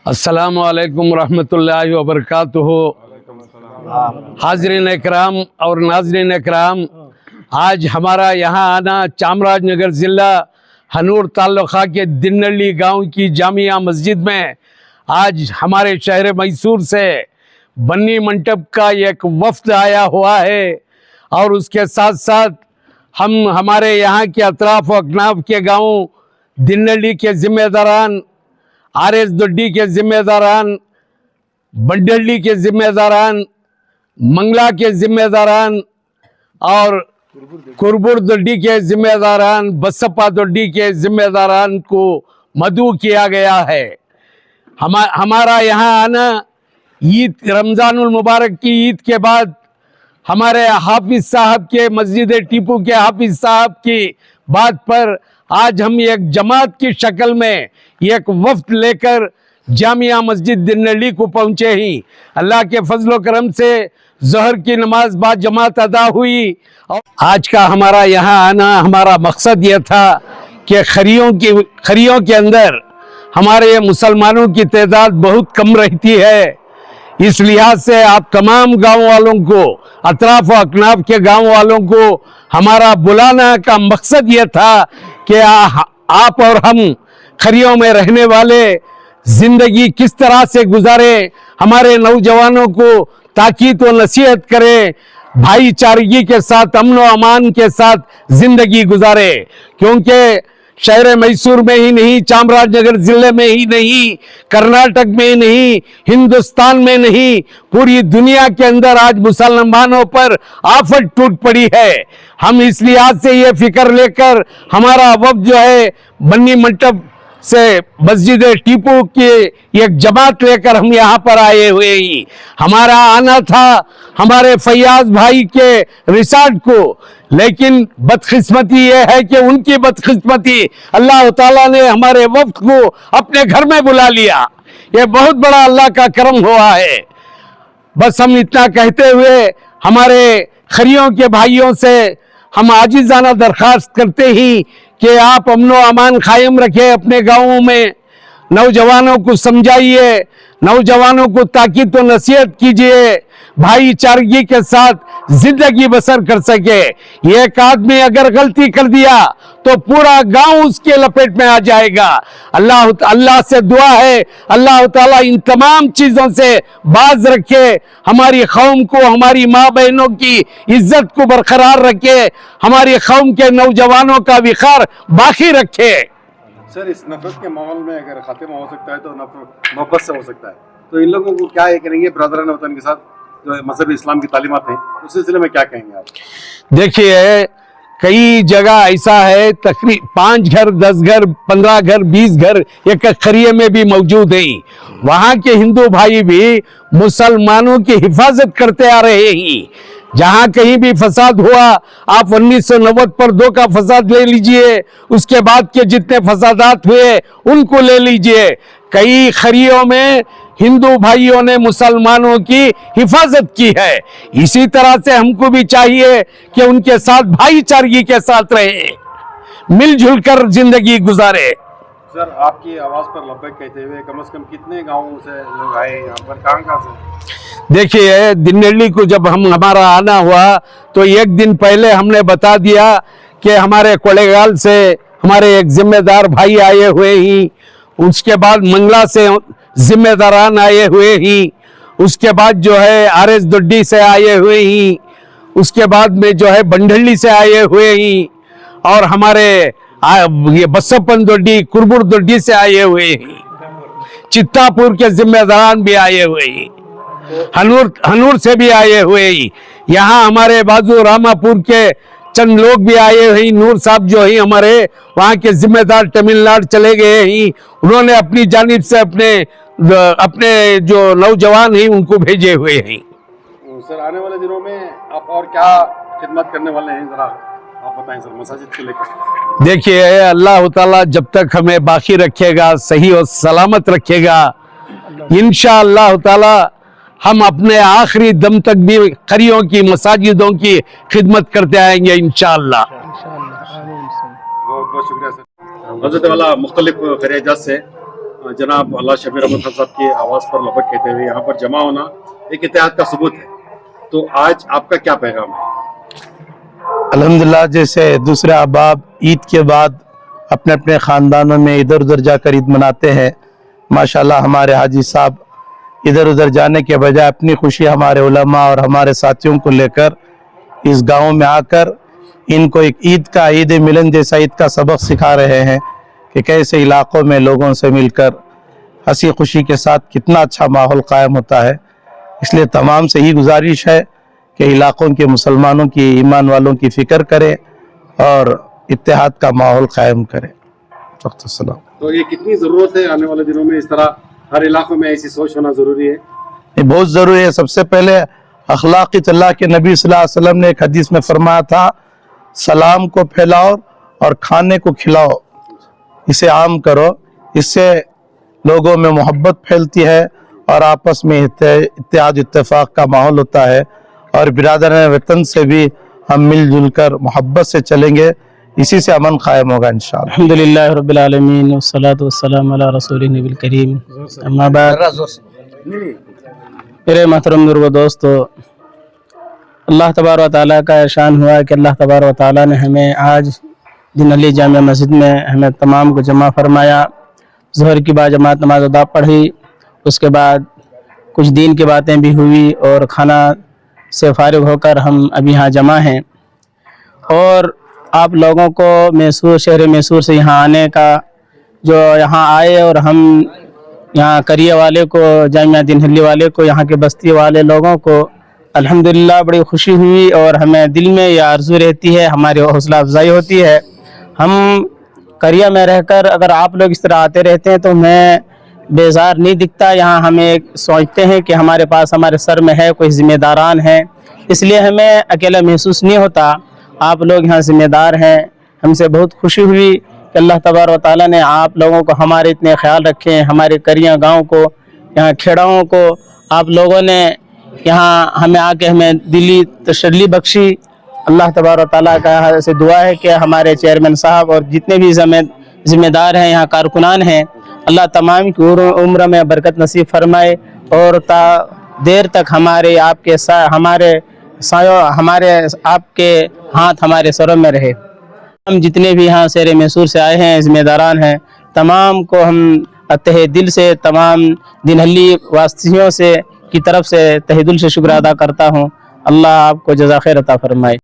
अस्सलामु अलैकुम रहमतुल्लाहि व बरकातुहू। हाज़रीन इकराम और नाज़रीन इकराम, आज हमारा यहाँ आना चामराजनगर ज़िला हनूर तालुक़ा के दिन्नल्ली गांव की जामिया मस्जिद में आज हमारे शहर मैसूर से बन्नी मंटप का एक वफ़द आया हुआ है और उसके साथ साथ हम हमारे यहाँ के अतराफ़ व अकनाफ के गाँव दिन्नल्ली के ज़िम्मेदारान, आरएस दोड्डी के ज़िम्मेदारान, बंडल्ली के ज़िम्मेदारान, मंगला के ज़िम्मेदारान और कुरबुर दोड्डी के ज़िम्मेदारान, बसपा दोड्डी के ज़िम्मेदारान को मदऊ किया गया है। हमारा यहाँ आना ईद रमज़ानुल मुबारक की ईद के बाद हमारे हाफिज़ साहब के मस्जिद टीपू के हाफिज़ साहब की बात पर आज हम एक जमात की शक्ल में एक वफ़द लेकर जामिया मस्जिद दिन्नल्ली को पहुँचे ही। अल्लाह के फजल व करम से ज़हर की नमाज बाद जमात अदा हुई। और आज का हमारा यहाँ आना हमारा मकसद ये था कि खरियों के अंदर हमारे मुसलमानों की तादाद बहुत कम रहती है। इस लिहाज से आप तमाम गांव वालों को, अतराफ़ व अकनाफ के गांव वालों को हमारा बुलाना का मकसद ये था कि आप और हम खरियों में रहने वाले ज़िंदगी किस तरह से गुजारें, हमारे नौजवानों को ताकीद व नसीहत करें, भाईचारगी के साथ, अमन व अमान के साथ ज़िंदगी गुजारे। क्योंकि शहर मैसूर में ही नहीं, चामराजनगर ज़िले में ही नहीं, कर्नाटक में ही नहीं, हिंदुस्तान में नहीं, पूरी दुनिया के अंदर आज मुसलमानों पर आफत टूट पड़ी है। हम इस लिहाज से ये फिक्र लेकर हमारा वफ़द जो है बन्नी मंटप से मस्जिद टीपू की एक जमात लेकर हम यहाँ पर आए हुए ही। हमारा आना था हमारे फैयाज भाई के रिसार्ट को, लेकिन बदकिस्मती ये है कि उनकी बदकिस्मती अल्लाह ताला ने हमारे वफ़द को अपने घर में बुला लिया। ये बहुत बड़ा अल्लाह का करम हुआ है। बस हम इतना कहते हुए हमारे खरियों के भाइयों से हम आजिज़ाना दरख्वास्त करते ही कि आप अमन व अमान कायम रखें अपने गाँवों में, नौजवानों को समझाइए, नौजवानों को ताकीद व नसीहत कीजिए, भाईचारगी के साथ जिंदगी बसर कर सके। एक आदमी अगर गलती कर दिया तो पूरा गांव उसके लपेट में आ जाएगा। अल्लाह से दुआ है अल्लाह ताला इन तमाम चीज़ों से बाज रखे, हमारी कौम को, हमारी माँ बहनों की इज्जत को बरकरार रखे, हमारी कौम के नौजवानों का विखार बाकी रखे। सर, इस नफरत के माहौल में अगर खात्मा हो सकता है तो मोहब्बत से हो सकता है, तो इन लोगों को क्या ये करेंगे ब्रदराना वतन के साथ जो मजहब इस्लाम की तालीमात हैं, उस सिलसिले में क्या कहेंगे आप? देखिए, कई जगह ऐसा है, तकरीबन 5 घर, 10 घर, 15 घर, 20 घर एक खरिये में भी मौजूद है। वहाँ के हिंदू भाई भी मुसलमानों की हिफाजत करते आ रहे हैं। जहाँ कहीं भी फसाद हुआ, आप 1990 पर 2 का फसाद ले लीजिए, उसके बाद के जितने फसादात हुए उनको ले लीजिए। कई खरियों में हिंदू भाइयों ने मुसलमानों की हिफाजत की है। इसी तरह से हमको भी चाहिए कि उनके साथ भाईचारगी के साथ रहे, मिलजुल कर जिंदगी गुजारे। सर, आपकी आवाज़ पर लब्बैक कहते हुए कम से कम कितने गाँवों से लोग आए यहाँ पर, कहाँ से? देखिए, दिन्नल्ली को जब हमारा आना हुआ तो एक दिन पहले हमने बता दिया कि हमारे कोलेगाल से हमारे एक जिम्मेदार भाई आए हुए ही, उसके बाद मंगला से जिम्मेदारान आए हुए ही, उसके बाद जो है आरएस दोड्डी से आए हुए ही, उसके बाद में जो है बंडल्ली से आए हुए ही, और हमारे ये बसपन दोड्डी, कुरबुर दोड्डी से आए हुए ही, चित्तापुर के जिम्मेदारान भी आए हुए ही, हनूर से भी आए हुए ही, यहाँ हमारे बाजू रामापुर के चंद लोग भी आए हैं। नूर साहब जो है हमारे वहाँ के जिम्मेदार तमिलनाडु चले गए हैं, उन्होंने अपनी जानिब से अपने जो नौजवान हैं उनको भेजे हुए हैं। सर, आने वाले दिनों में आप और क्या खिदमत करने वाले हैं, जरा आप बताएं सर, मसाजिद को लेकर। देखिए, अल्लाह ताला जब तक हमें बाकी रखेगा, सही और सलामत रखेगा, इंशाअल्लाह ताला हम अपने आखिरी दम तक भी खरियों की, मसाजिदों की खिदमत करते आएंगे इंशाअल्लाह। बहुत बहुत शुक्रिया सर। हज़रत वाला मुख्तलिफ खरियाजात से जनाब अल्लाह शबीर अहमद खान साहब की आवाज़ पर लबक कहते हुए यहाँ पर जमा होना एक इत्तेहाद का सबूत है, तो आज आपका क्या पैगाम है? अल्हम्दुलिल्लाह, जैसे दूसरे अहबाब ईद के बाद अपने अपने ख़ानदानों में इधर उधर जाकर ईद मनाते हैं, माशाल्लाह हमारे हाजी साहब इधर उधर जाने के बजाय अपनी खुशी हमारे उलमा और हमारे साथियों को लेकर इस गांव में आकर इनको एक ईद मिलन जैसा ईद का सबक सिखा रहे हैं कि कैसे इलाक़ों में लोगों से मिलकर हंसी खुशी के साथ कितना अच्छा माहौल कायम होता है। इसलिए तमाम से ही गुजारिश है कि इलाक़ों के मुसलमानों की, ईमान वालों की फ़िक्र करें और इत्तेहाद का माहौल कायम करें। वक्तुस्सलाम। तो ये कितनी ज़रूरत है आने वाले दिनों में, इस तरह हर इलाकों में ऐसी सोच होना ज़रूरी है? ये बहुत ज़रूरी है। सबसे पहले अखलाक़ी अल्लाह के नबी सल्लल्लाहु अलैहि वसल्लम ने एक हदीस में फरमाया था, सलाम को फैलाओ और खाने को खिलाओ, इसे आम करो, इससे लोगों में मोहब्बत फैलती है और आपस में इत्तेहाद इत्तेफाक का माहौल होता है और बिरादरान वतन से भी हम मिलजुल कर मोहब्बत से चलेंगे, इसी से अमन कायम होगा इंशाअल्लाह। अल्हम्दुलिल्लाह रब्बिल आलमीन वस्सलातु वस्सलामु अला रसूलिन नबील करीम, अम्मा बाद। मेरे मोहतरम बुजुर्गों, दोस्तों, अल्लाह तबारक व तआला का एहसान हुआ कि अल्लाह तबारक व तआला ने हमें आज दिन अली जामिया मस्जिद में हमें तमाम को जमा फरमाया। ज़ोहर की बाजमात नमाज अदा पढ़ी, उसके बाद कुछ दीन की बातें भी हुई और खाना से फारिग होकर हम अभी यहाँ जमा हैं। और आप लोगों को शहर मैसूर से यहाँ आने का, जो यहाँ आए और हम यहाँ करिया वाले को, जामिया दिनहली वाले को, यहाँ के बस्ती वाले लोगों को अल्हम्दुलिल्लाह बड़ी खुशी हुई और हमें दिल में यह आरज़ू रहती है, हमारी हौसला अफजाई होती है। हम करिया में रहकर अगर आप लोग इस तरह आते रहते हैं तो हमें बेजार नहीं दिखता। यहाँ हमें सोचते हैं कि हमारे पास, हमारे सर में है कोई ज़िम्मेदारान है, इसलिए हमें अकेला महसूस नहीं होता। आप लोग यहाँ ज़िम्मेदार हैं। हमसे बहुत खुशी हुई कि अल्लाह तबारक व तआला ने आप लोगों को हमारे इतने ख्याल रखे, हमारे करिया गांव को, यहाँ खेड़ाओं को आप लोगों ने यहाँ हमें आके हमें दिली तसल्ली बख्शी। अल्लाह तबारक व तआला का से दुआ है कि हमारे चेयरमैन साहब और जितने भी ज़िम्मेदार हैं, यहाँ कारकुनान हैं, अल्लाह तमाम की उम्र में बरकत नसीब फरमाए और देर तक हमारे आपके हाथ हमारे सरों में रहे। हम जितने भी यहाँ शहर मैसूर से आए हैं, ज़िम्मेदारान हैं, तमाम को हम तहे दिल से, तमाम दिनहली वासियों से की तरफ से तहे दिल से शुक्र अदा करता हूँ। अल्लाह आपको जज़ा खैर अता फरमाए।